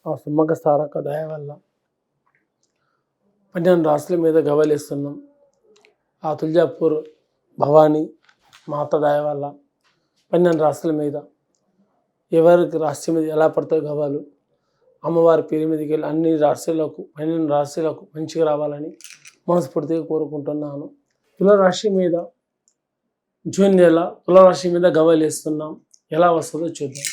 ఆ సుమ్మక సారక్క దయ వల్ల 12 రాష్ట్రాల మీద గవ్వలేస్తున్నాం. ఆ తుల్జాపూర్ భవానీ మాత దయ వల్ల 12 రాష్ట్రాల మీద ఎవరికి రాష్ట్రం మీద ఎలా పడతాయి గవ్వలు అమ్మవారి పేరు మీదకి వెళ్ళి అన్ని రాష్ట్రాలకు 12 రాష్ట్రాలకు మంచిగా రావాలని మనస్ఫూర్తిగా కోరుకుంటున్నాను. తులారాశి మీద జూన్ నెల తులారాశి మీద గవ్వలు వేస్తున్నాం. ఎలా వస్తుందో చూద్దాం.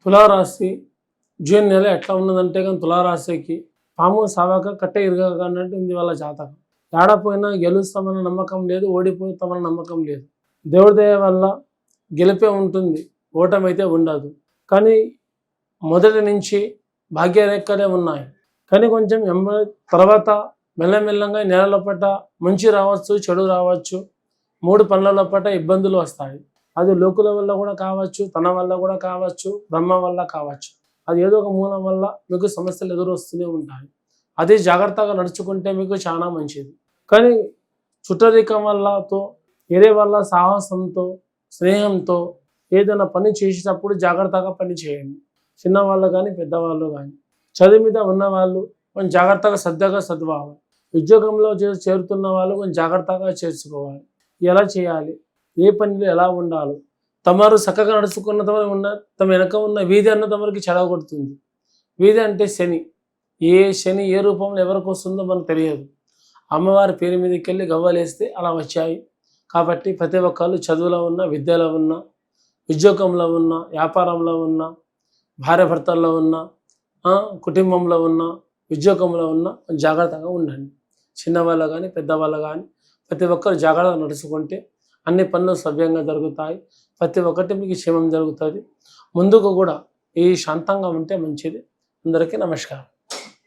తులారాశి జూన్ నెల ఎట్లా ఉన్నదంటే కానీ తులారాశికి పాము సావాక కట్టె ఇరగక అన్నట్టు ఉంది వాళ్ళ జాతకం. ఏడపోయినా గెలుస్తామన్న నమ్మకం లేదు, ఓడిపోతామన్న నమ్మకం లేదు. దేవుడి దయ వల్ల గెలిపే ఉంటుంది, ఓటమి అయితే ఉండదు. కానీ మొదటి నుంచి భాగ్యరేఖలే ఉన్నాయి. కానీ కొంచెం తర్వాత మెల్లమెల్లంగా నెలల పట్ట మంచి రావచ్చు, చెడు రావచ్చు. 3 పనుల పట్ట ఇబ్బందులు వస్తాయి. అది లోకుల వల్ల కూడా కావచ్చు, తన వల్ల కూడా కావచ్చు, బ్రహ్మ వల్ల కావచ్చు. అది ఏదో ఒక మూలం వల్ల మీకు సమస్యలు ఎదురొస్తూనే ఉంటాయి. అది జాగ్రత్తగా నడుచుకుంటే మీకు చాలా మంచిది. కానీ చుట్టరికం వల్లతో వేరే వాళ్ళ సాహసంతో స్నేహంతో ఏదైనా పని చేసేటప్పుడు జాగ్రత్తగా పని చేయండి. చిన్నవాళ్ళు కానీ పెద్దవాళ్ళు కానీ. చదువు మీద ఉన్నవాళ్ళు కొంచెం జాగ్రత్తగా శ్రద్ధగా చదవాలి. ఉద్యోగంలో చేరుతున్న వాళ్ళు కొంచెం జాగ్రత్తగా చేర్చుకోవాలి. ఎలా చేయాలి, ఏ పనిలో ఎలా ఉండాలి, తమరు చక్కగా నడుచుకున్న తమ వెనక ఉన్న వీధి అన్న తమరికి చెడగొడుతుంది. వీధి అంటే శని. శని ఏ రూపంలో ఎవరికి వస్తుందో మనకు తెలియదు. అమ్మవారి పేరు మీదకి వెళ్ళి గవ్వలేస్తే అలా వచ్చాయి. కాబట్టి ప్రతి ఒక్కళ్ళు చదువులో ఉన్న, విద్యలో ఉన్న, ఉద్యోగంలో ఉన్న, వ్యాపారంలో ఉన్న, భార్యాభర్తల్లో ఉన్న, కుటుంబంలో ఉన్న, ఉద్యోగంలో ఉన్న జాగ్రత్తగా ఉండండి. చిన్నవాళ్ళు కానీ పెద్దవాళ్ళు కానీ ప్రతి ఒక్కరు జాగ్రత్తగా నడుచుకుంటే అన్ని పనులు సవ్యంగా జరుగుతాయి. ప్రతి ఒక్కటి మీకు క్షేమం జరుగుతుంది. ముందుకు కూడా ఈ శాంతంగా ఉంటే మంచిది. అందరికీ నమస్కారం.